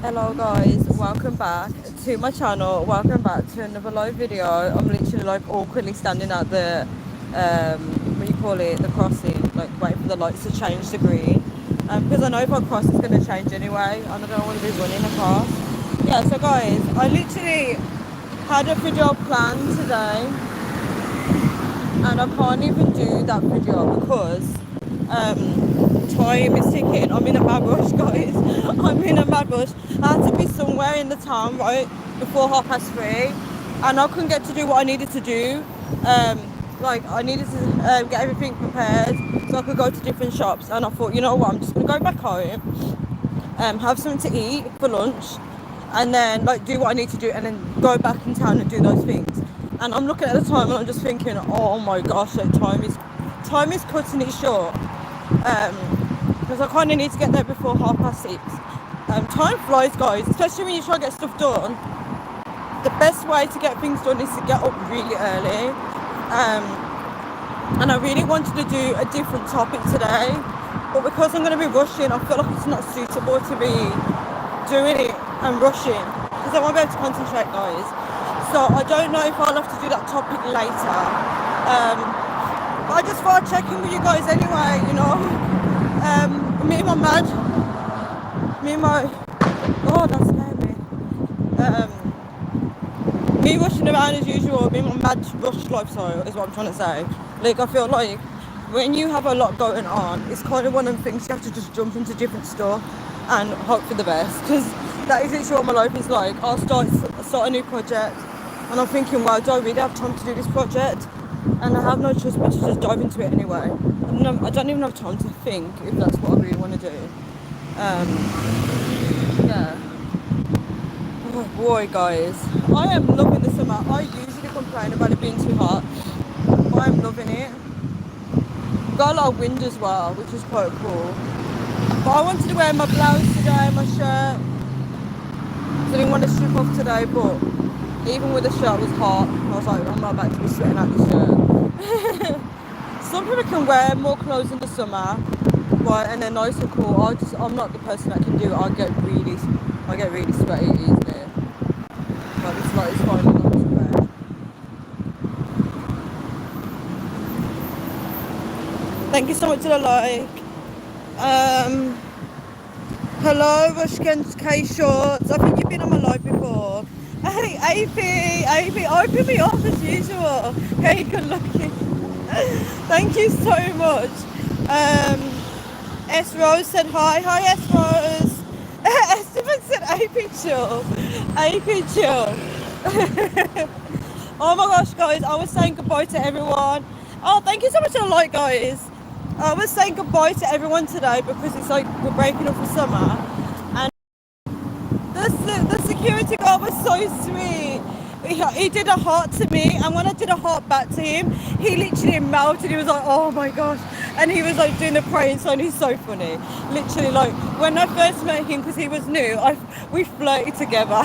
Hello guys, welcome back to my channel. Welcome back to another live video. I'm literally like awkwardly standing at the what do you call it, the crossing, like waiting for the lights to change to green. Because I know if I cross it's gonna change anyway and I don't want to be running across. Yeah, so guys, I literally had a video planned today and I can't even do that video because time is ticking. I'm in a mad rush, guys. I'm in a mad rush. I had to be somewhere in the town right before 3:30, and I couldn't get to do what I needed to do. Um, like I needed to get everything prepared so I could go to different shops. And I thought, you know what, I'm just gonna go back home, have something to eat for lunch, and then like do what I need to do, and then go back in town and do those things. And I'm looking at the time and I'm just thinking, oh my gosh, like time is cutting it short. Because I kind of need to get there before 6:30. Time flies, guys, especially when you try to get stuff done. The best way to get things done is to get up really early. Um, and I really wanted to do a different topic today, but because I'm going to be rushing, I feel like it's not suitable to be doing it and rushing because I won't be able to concentrate, guys. So I don't know if I'll have to do that topic later. But I just thought I'd check in with you guys anyway, you know. Me and my mad, me and my, oh, that scared me. Me rushing around as usual, me and my mad rush lifestyle is what I'm trying to say. Like, I feel like when you have a lot going on, it's kind of one of the things you have to just jump into different stuff and hope for the best. Because that is literally what my life is like. I'll start a new project and I'm thinking, wow, do I really have time to do this project? And I have no choice but to just dive into it anyway. I don't even have time to think if that's what I really want to do. Yeah. Oh boy, guys. I am loving the summer. I usually complain about it being too hot, but I'm loving it. Got a lot of wind as well, which is quite cool. But I wanted to wear my blouse today, my shirt. So I didn't want to strip off today, but even with the shirt it was hot. I was like, I'm not about to be sweating out this shirt. Some people can wear more clothes in the summer, but and they're nice and cool. I'm not the person that can do it. I get really sweaty easily. But it's like it's fine not to wear. Thank you so much for the like. Hello, Rushkins K Shorts. I think you've been on my live before. Hey, AP, open me up as usual. Hey, good looking. Thank you so much. S Rose said hi. Hi, S Rose. Esteban said AP chill. AP chill. Oh my gosh, guys, I was saying goodbye to everyone. Oh, thank you so much for the like, guys. I was saying goodbye to everyone today because it's like we're breaking up for summer. And the security guard was so sweet. He did a heart to me, and when I did a heart back to him, he literally melted. He was like, oh my gosh. And he was like doing the praying sign. He's so funny. Literally, like, when I first met him, because he was new, we flirted together.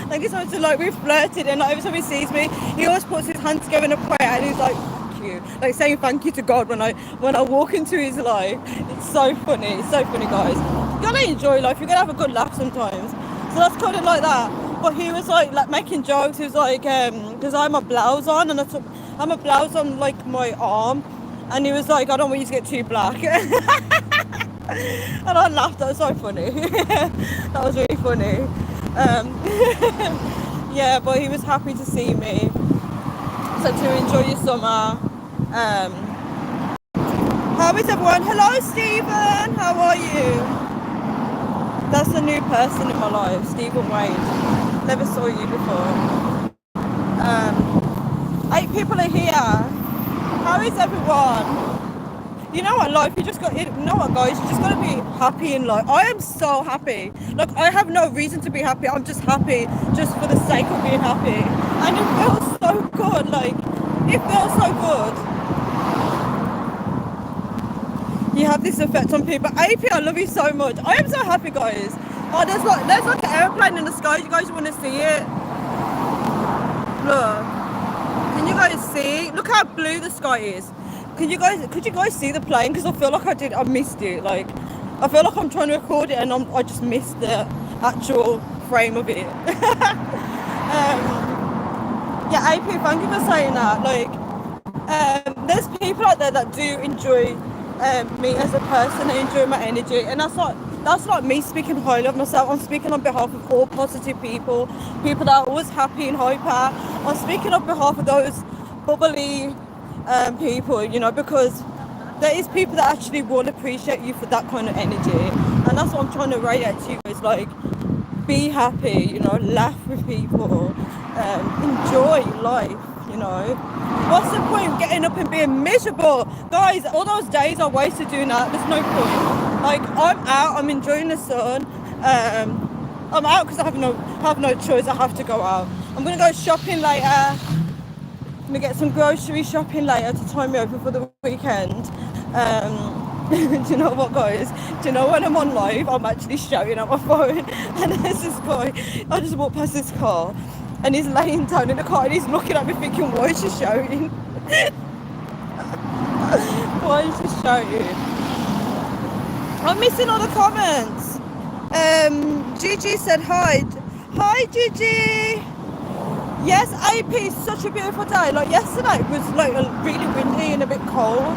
Thank you so much. Like, we flirted, and like, every time he sees me, he always puts his hands together in a prayer, and he's like, you, like saying thank you to God when I walk into his life. It's so funny. It's so funny, guys. You gotta enjoy life. You gotta have a good laugh sometimes. So that's kind of like that. But he was like making jokes. He was like, because I'm a blouse on, and I'm a blouse on like my arm, and he was like, I don't want you to get too black. And I laughed. That was so funny. That was really funny. Yeah, but he was happy to see me. So to enjoy your summer. How is everyone? Hello, Stephen. How are you? That's a new person in my life, Stephen Wade. Never saw you before. 8 people are here. How is everyone? You know what, life, you know what, guys, you just got to be happy in life. I am so happy. Like, I have no reason to be happy. I'm just happy just for the sake of being happy. And it feels so good. Like, it feels so good. You have this effect on people. AP, I love you so much. I am so happy, guys. Oh, there's like an airplane in the sky. You guys want to see it? Look. Can you guys see? Look how blue the sky is. Could you guys see the plane? Because I feel like I missed it. Like, I feel like I'm trying to record it and I just missed it. actual frame of it. Yeah, AP, thank you for saying that. Like, there's people out there that do enjoy me as a person. They enjoy my energy, and that's not me speaking highly of myself. I'm speaking on behalf of all positive people, people that are always happy and hyper. I'm speaking on behalf of those bubbly people, you know, because there is people that actually will appreciate you for that kind of energy, and that's what I'm trying to radiate to you guys. Like, be happy, you know, laugh with people, enjoy life, you know. What's the point getting up and being miserable? Guys, all those days are wasted doing that. There's no point. Like, I'm out, I'm enjoying the sun. I'm out because I have no choice. I have to go out. I'm gonna go shopping later. I'm gonna get some grocery shopping later to time me over for the weekend. Do you know what, guys? Do you know when I'm on live, I'm actually shouting at my phone, and there's this guy. I just walked past this car, and he's laying down in the car, and he's looking at me thinking, why is she shouting? Why is she shouting? I'm missing all the comments. Gigi said hi. Hi, Gigi. Yes, AP, such a beautiful day. Like yesterday, it was like really windy and a bit cold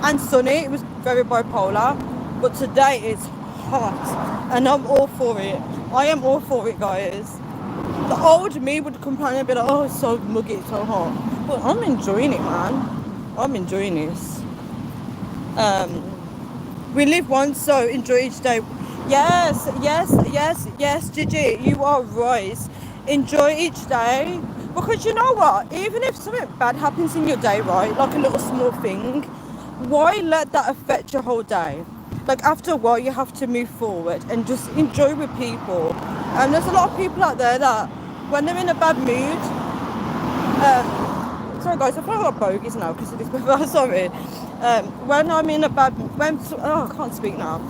and sunny. It was very bipolar, but today it's hot, and I'm all for it. I am all for it, guys. The old me would complain and be like, oh, it's so muggy, it's so hot. But I'm enjoying it, man. I'm enjoying this. We live once, so enjoy each day. Yes, Gigi, you are right. Enjoy each day. Because you know what? Even if something bad happens in your day, right? Like a little small thing, why let that affect your whole day? Like, after a while, you have to move forward and just enjoy with people. And there's a lot of people out there that when they're in a bad mood, sorry guys, I feel like I've got bogies now because of this before. Sorry. When I'm in a bad, I can't speak now.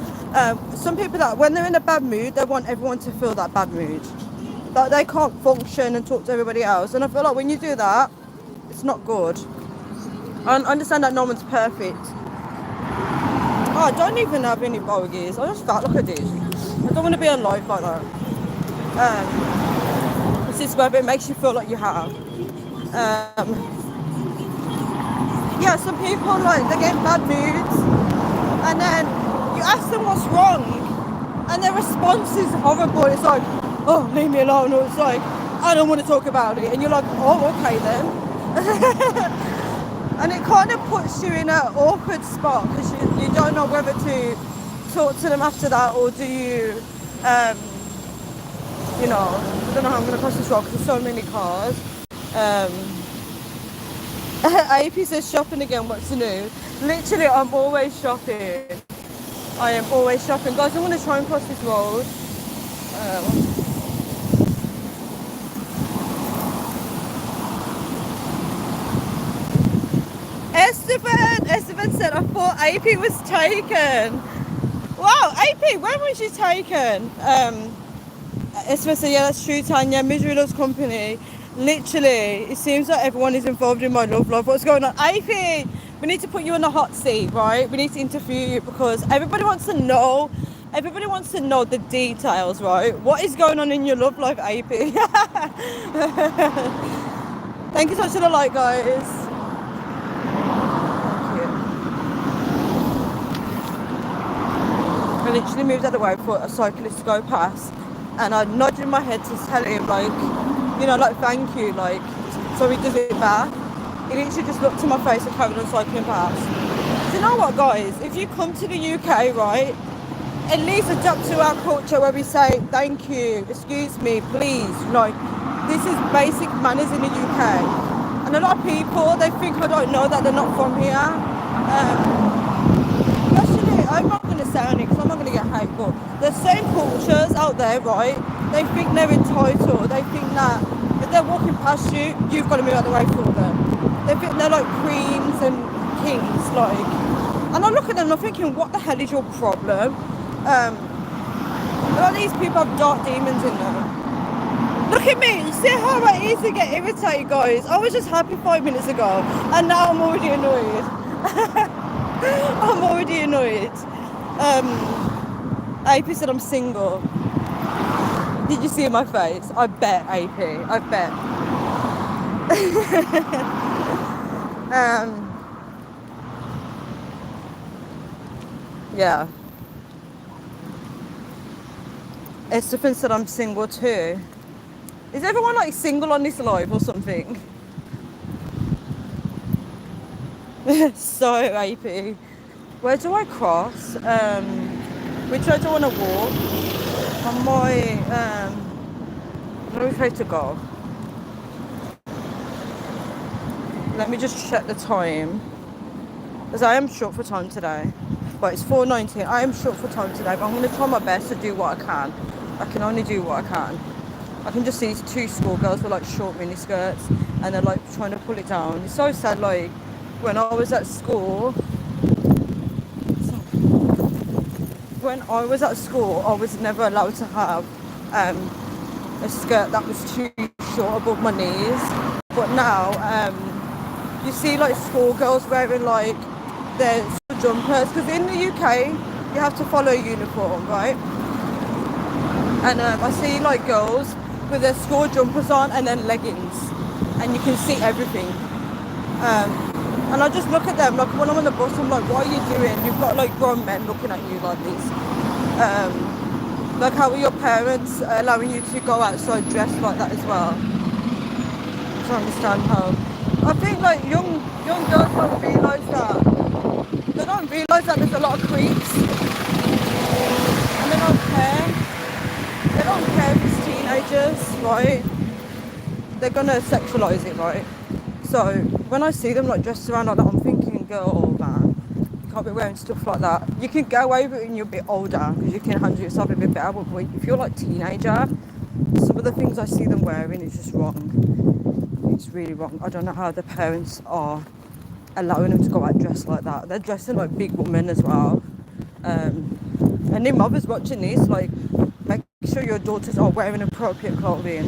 Some people that when they're in a bad mood, they want everyone to feel that bad mood. That they can't function and talk to everybody else. And I feel like when you do that, it's not good. I understand that no one's perfect. Oh, I don't even have any bogies. I just felt like I did. I don't want to be on live like that. This is where it makes you feel like you have. Yeah, some people like they get in bad moods, and then you ask them what's wrong, and their response is horrible. It's like, oh, leave me alone, or it's like, I don't want to talk about it, and you're like, oh, okay then. And it kind of puts you in an awkward spot because you don't know whether to talk to them after that, or do you, you know, I don't know how I'm going to cross this road because there's so many cars. AP says shopping again, what's new? Literally, I'm always shopping. I am always shopping. Guys, I'm going to try and cross this road. Esteban said, I thought AP was taken. Wow, AP, when was you taken? Esteban said, yeah, that's true, Tanya. Misery loves company. Literally, it seems like everyone is involved in my love life. What's going on? AP, we need to put you on the hot seat, right? We need to interview you because everybody wants to know. Everybody wants to know the details, right? What is going on in your love life, AP? Thank you so much for the like, guys. I literally moved out of the way for a cyclist to go past, and I nodded my head to tell him, like, you know, like, thank you, like, so he does it back. He literally just looked in my face and carried on cycling past. Do you know what, guys? If you come to the UK, right, at least adapt to our culture where we say thank you, excuse me, please. Like, this is basic manners in the UK. And a lot of people, they think I don't know that they're not from here. Especially, I'm not going to say anything because I'm not going to get hate, but there's certain cultures out there, right? They think they're entitled. They think that if they're walking past you, you've got to move out of the way for them. They think they're like queens and kings, like. And I look at them and I'm thinking, what the hell is your problem? A lot of these people have dark demons in them. Look at me, you see how I easily get irritated, guys? I was just happy 5 minutes ago, and now I'm already annoyed. I'm already annoyed. AP said I'm single. Did you see my face? I bet, AP. I bet. um, yeah. Estefan said I'm single too. Is everyone like single on this live or something? So AP. Where do I cross? Which way do I want to walk? On my which way to go? Let me just check the time. Because I am short for time today. But it's 4:19. I am short for time today, but I'm going to try my best to do what I can. I can only do what I can. I can just see these two schoolgirls with like short mini skirts and they're like trying to pull it down. It's so sad, like when I was at school, I was never allowed to have a skirt that was too short above my knees. But now, you see like schoolgirls wearing like their jumpers, because in the UK you have to follow a uniform, right? And I see like girls with their school jumpers on and then leggings, and you can see everything. And I just look at them, like when I'm on the bus, I'm like, what are you doing? You've got like grown men looking at you like this. Like, how are your parents allowing you to go outside dressed like that as well? I don't understand how. I think like young girls don't realise that. They don't realise that there's a lot of creeps, and they don't care. They don't care if it's teenagers, right? They're gonna sexualise it, right? So when I see them like dressed around like that, I'm thinking, girl, man, you can't be wearing stuff like that. You can get away with it when you're a bit older because you can handle yourself a bit better. But if you're like teenager, some of the things I see them wearing is just wrong. It's really wrong. I don't know how the parents are allowing them to go out dressed like that. They're dressing like big women as well. And their mothers watching this, like, make sure your daughters are wearing appropriate clothing.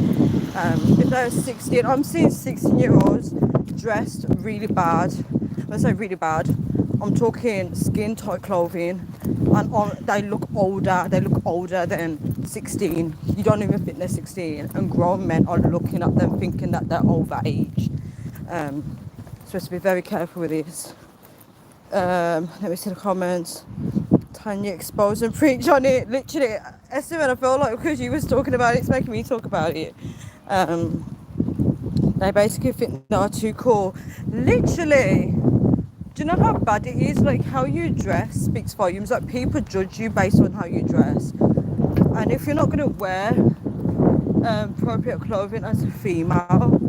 If they're 16, I'm seeing 16-year-olds dressed really bad. When I say really bad, I'm talking skin tight clothing, and they look older. They look older than 16. You don't even think they're 16, and grown men are looking at them thinking that they're over age. So to be very careful with this. Let me see the comments. Tanya expose and preach on it. Literally, Esther, I feel like because you was talking about it, it's making me talk about it. They basically think they are too cool. Literally, do you know how bad it is? Like, how you dress speaks volumes. Like, people judge you based on how you dress. And if you're not going to wear appropriate clothing as a female,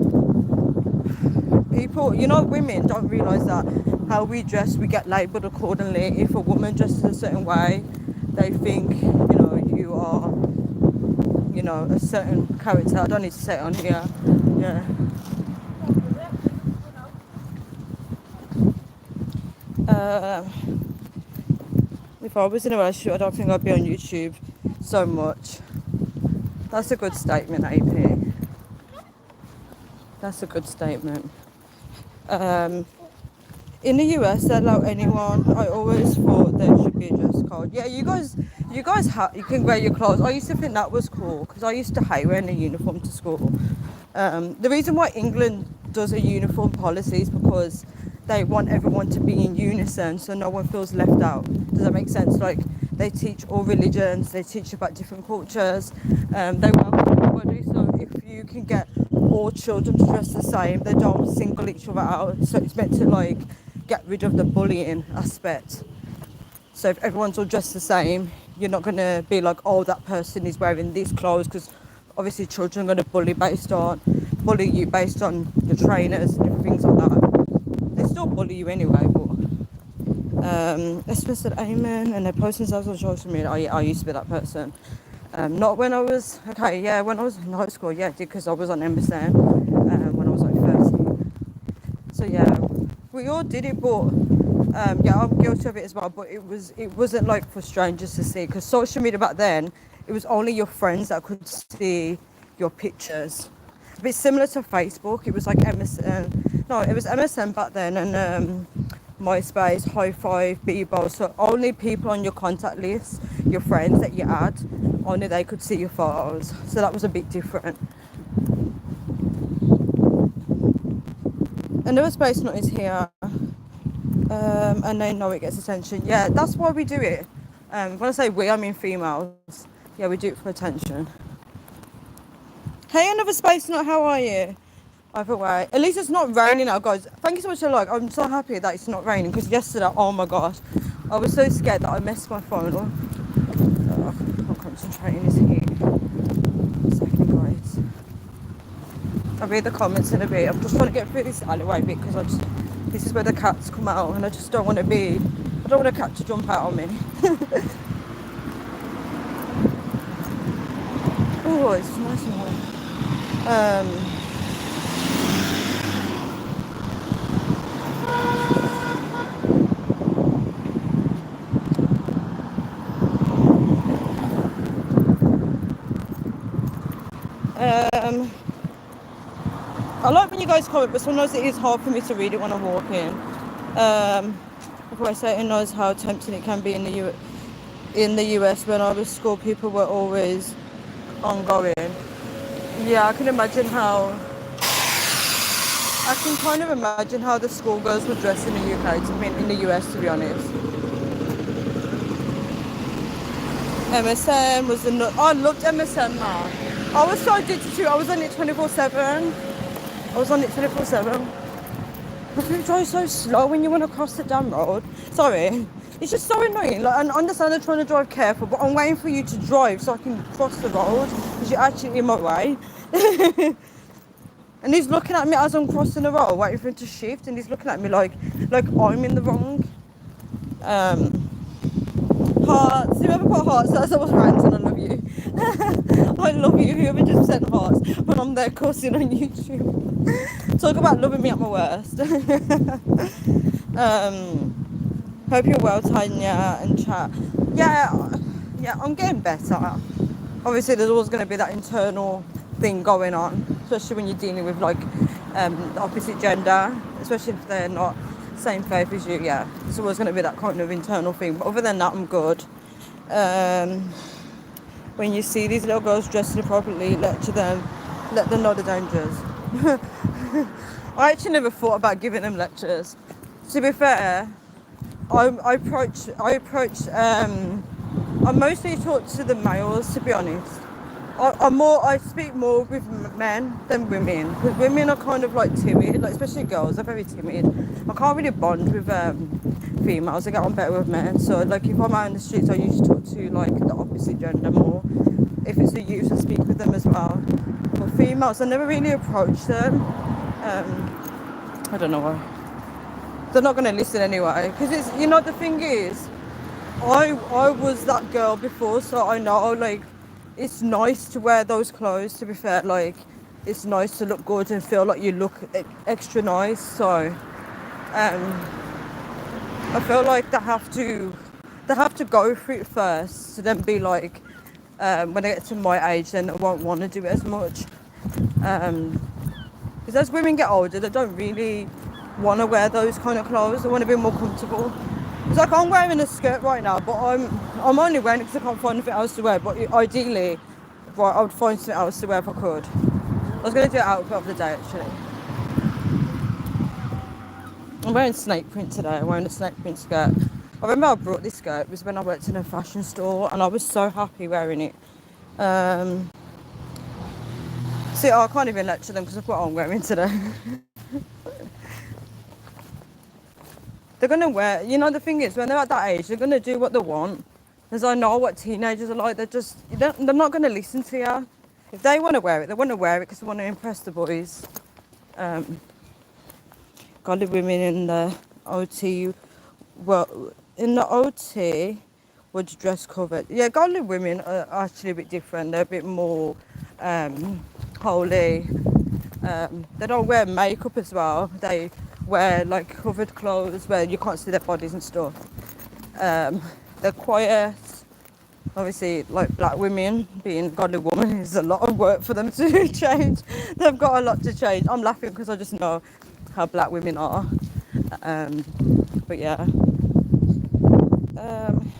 people, women don't realise that how we dress, we get labelled accordingly. If a woman dresses a certain way, they think, you are, a certain character. I don't need to say it on here. Yeah. If I was in a relationship, I don't think I'd be on YouTube so much. That's a good statement, AP. That's a good statement. In the US, they allow anyone. I always thought there should be a dress code. Yeah, you guys you can wear your clothes. I used to think that was cool because I used to hate wearing a uniform to school. The reason why England does a uniform policy is because they want everyone to be in unison so no one feels left out. Does that make sense? Like, they teach all religions, they teach about different cultures, they welcome everybody. So if you can get all children to dress the same, they don't single each other out. So it's meant to like get rid of the bullying aspect. So if everyone's all dressed the same, you're not going to be like, oh, that person is wearing these clothes, because obviously children are going to bully you based on your trainers and different things like that. They still bully you anyway, but Esther said amen, and they're posting stuff on social media. I used to be that person. Not when I was, when I was in high school, because I was on MSN when I was like 13. So yeah, we all did it, but I'm guilty of it as well. But it wasn't like for strangers to see, because social media back then, it was only your friends that could see your pictures. A bit similar to Facebook. It was like MSN. No, it was MSN back then, and MySpace, High Five, Bebo. So only people on your contact list, your friends that you add, only they could see your photos. So that was a bit different. Another space note is here. And they know it gets attention. Yeah, that's why we do it. When I say we, I mean females. Yeah, we do it for attention. Hey, another space note, how are you? Either way, at least it's not raining now, guys. Thank you so much for like. I'm so happy that it's not raining because yesterday, oh my gosh, I was so scared that I messed my phone up. I'm concentrating is here. Second, guys. I'll read the comments in a bit. I'm just trying to get through this alleyway bit because this is where the cats come out, and I just don't want to be. I don't want a cat to jump out on me. Oh, it's nice and warm. I like when you guys comment, but sometimes it is hard for me to read it when I walk in. Before I say, it knows how tempting it can be in the US. When I was school, people were always ongoing. Yeah, I can imagine how. I can kind of imagine how the schoolgirls would dress in the UK, in the US, to be honest. MSN was I loved MSN, man. I was so addicted to it. I was on it 24/7. But you drive so slow when you want to cross the damn road. Sorry. It's just so annoying. Like, I understand they're trying to drive careful, but I'm waiting for you to drive so I can cross the road because you're actually in my way. And he's looking at me as I'm crossing the road, waiting for him to shift, and he's looking at me like I'm in the wrong. Hearts. Whoever put hearts, that's I was ranting. I love you. I love you. Whoever just sent hearts when I'm there cussing on YouTube. Talk about loving me at my worst. Hope you're well, Tanya and chat. Yeah, I'm getting better. Obviously, there's always going to be that internal thing going on, especially when you're dealing with like the opposite gender, especially if they're not same faith as you. Yeah, there's always going to be that kind of internal thing. But other than that, I'm good. When you see these little girls dressed appropriately, let them know the dangers. I actually never thought about giving them lectures. To be fair, I mostly talk to the males, to be honest. I speak more with men than women, because women are kind of like timid, like especially girls, they're very timid. I can't really bond with females. I get on better with men. So like if I'm out in the streets, I usually talk to like the opposite gender more. If it's a youth, I speak with them as well. But females, I never really approach them. I don't know why. They're not going to listen anyway, because it's, the thing is, I was that girl before, so I know like it's nice to wear those clothes. To be fair, like it's nice to look good and feel like you look extra nice. So I feel like they have to go through it first to then be like, when I get to my age, then I won't want to do it as much. Because as women get older, they don't really want to wear those kind of clothes. They want to be more comfortable. It's like I'm wearing a skirt right now, but I'm only wearing it because I can't find anything else to wear. But ideally, right, I would find something else to wear if I could. I was going to do it outfit of the day actually. I'm wearing snake print today. I'm wearing a snake print skirt. I remember I brought this skirt. It was when I worked in a fashion store, and I was so happy wearing it. See, I can't even lecture them because of what I'm wearing today. They're going to wear, the thing is, when they're at that age, they're going to do what they want. Because I know what teenagers are like. They're not going to listen to you. If they want to wear it, they want to wear it because they want to impress the boys. Godly women in the OT, would dress covered. Yeah, godly women are actually a bit different. They're a bit more holy. They don't wear makeup as well. They wear like covered clothes where you can't see their bodies and stuff. They're quiet. Obviously, like black women, being godly women is a lot of work for them to change. They've got a lot to change. I'm laughing because I just know how black women are. Um, but yeah, um,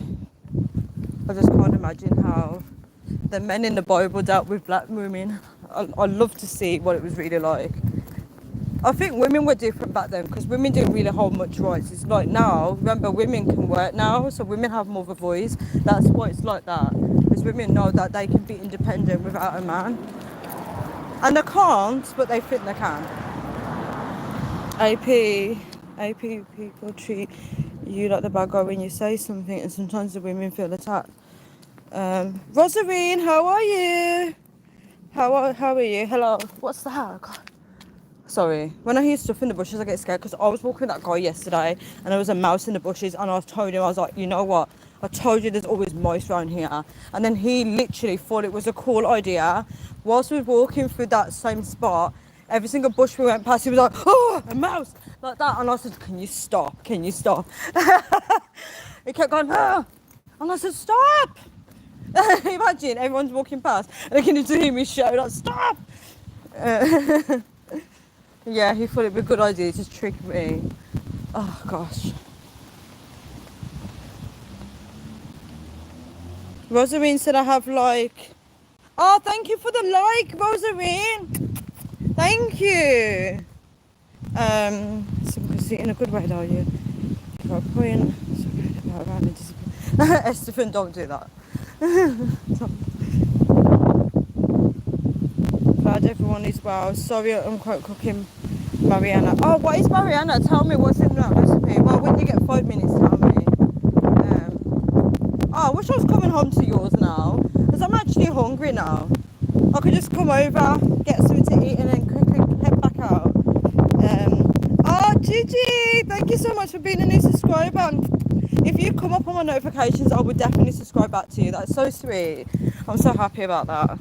I just can't imagine how the men in the Bible dealt with black women. I'd love to see what it was really like. I think women were different back then because women didn't really hold much rights. It's like now, remember, women can work now, so women have more of a voice. That's why it's like that. Because women know that they can be independent without a man. And they can't, but they think they can. AP people treat you like the bad guy when you say something, and sometimes the women feel attacked. Rosarine, how are you? How are you? Hello. What's that? God. Sorry. When I hear stuff in the bushes, I get scared because I was walking with that guy yesterday and there was a mouse in the bushes and I told him, I was like, you know what? I told you there's always mice around here. And then he literally thought it was a cool idea. Whilst we were walking through that same spot, every single bush we went past, he was like, oh, a mouse, like that. And I said, can you stop? Can you stop? He kept going, ah. And I said, stop. Imagine everyone's walking past and they can just hear me shout, like, stop. Yeah, he thought it'd be a good idea to trick me. Oh gosh. Rosarine said I have like. Oh, thank you for the like, Rosarine. Thank you. So in a good way, are you? If I point, about around and disappear. Estefan, don't do that. Glad everyone is well. Sorry, I'm quite cooking Mariana. Oh, what is Mariana? Tell me what's in that recipe. Well, when you get 5 minutes, tell me. I wish I was coming home to yours now, because I'm actually hungry now. I could just come over, get something to eat, and then quickly head back out. Oh, Gigi, thank you so much for being a new subscriber. If you come up on my notifications, I would definitely subscribe back to you. That's so sweet. I'm so happy about that.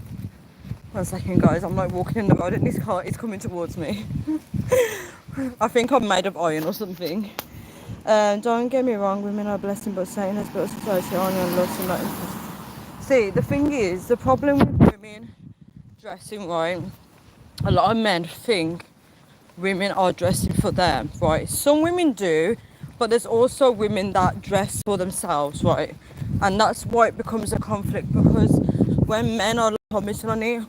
1 second, guys. I'm like walking in the road and this car is coming towards me. I think I'm made of iron or something. Don't get me wrong, women are a blessing, but Satan has built society only on lust and not interest. See, the thing is, the problem with women dressing right, a lot of men think women are dressing for them, right? Some women do, but there's also women that dress for themselves, right? And that's why it becomes a conflict, because when men are like,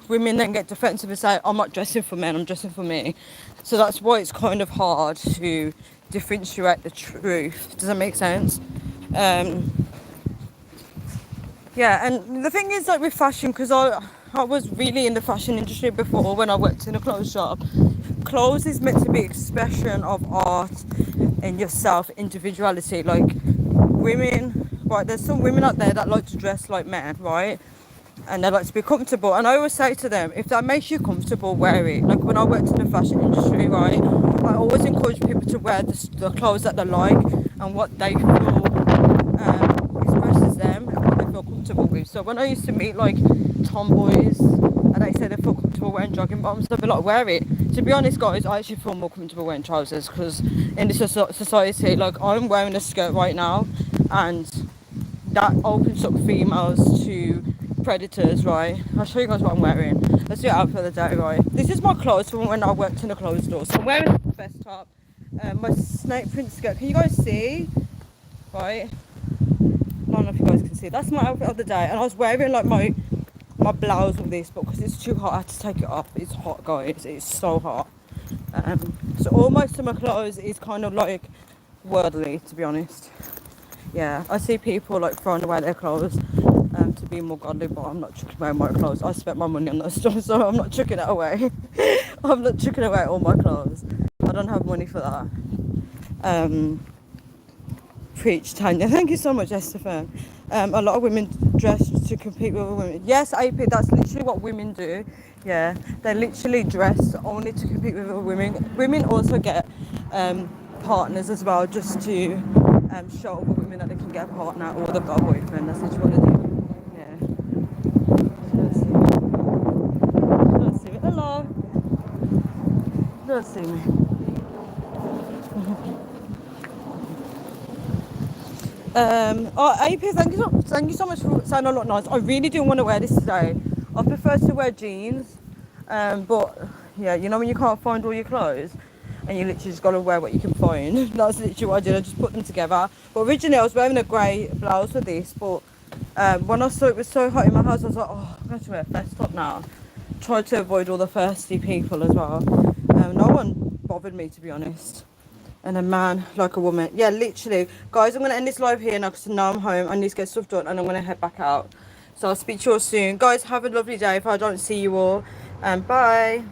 women then get defensive and say, I'm not dressing for men, I'm dressing for me. So that's why it's kind of hard to differentiate the truth. Does that make sense? Yeah, and the thing is, like with fashion, because I was really in the fashion industry before when I worked in a clothes shop. Clothes is meant to be expression of art and yourself, individuality. Like women, right? There's some women out there that like to dress like men, right? And they like to be comfortable. And I always say to them, if that makes you comfortable, wear it. Like when I worked in the fashion industry, right? I always encourage people to wear the clothes that they like and what they feel expresses them and what they feel comfortable with. So when I used to meet like tomboys and they say they feel comfortable wearing jogging bottoms, they'd be like, wear it. To be honest, guys, I actually feel more comfortable wearing trousers because in this society, like I'm wearing a skirt right now and that opens up females to predators, right? I'll show you guys what I'm wearing. Let's do it out for the day, right? This is my clothes from when I worked in a clothes store. So I'm wearing a vest top, my snake print skirt. Can you guys see? Right? I don't know if you guys can see. That's my outfit of the day. And I was wearing like my blouse with this, but because it's too hot, I had to take it off. It's hot, guys. It's so hot. So all most of my clothes is kind of like worldly, to be honest. Yeah, I see people like throwing away their clothes to be more godly, but I'm not chucking away my clothes. I spent my money on those stuff, so I'm not chucking it away. I'm not chucking away all my clothes. I don't have money for that. Preach, Tanya. Thank you so much, Estefan. A lot of women dress to compete with women. Yes, AP, that's literally what women do. Yeah, they literally dress only to compete with other women. Women also get partners as well, just to show other women that they can get a partner or they've got a boyfriend. That's literally what they do. Yeah. Don't see me. Hello. Don't see me. AP, thank you so much for saying a lot nice. I really do want to wear this today. I prefer to wear jeans, but yeah, you know when you can't find all your clothes. and you literally just gotta wear what you can find. That's literally what I did. I just put them together. But originally I was wearing a grey blouse for this, but when I saw it was so hot in my house, I was like, oh, I'm going to wear a vest top now. Tried to avoid all the thirsty people as well. No one bothered me, to be honest. And a man like a woman. Yeah, literally. Guys, I'm going to end this live here now because now I'm home. I need to get stuff done and I'm going to head back out. So I'll speak to you all soon. Guys, have a lovely day if I don't see you all. And bye.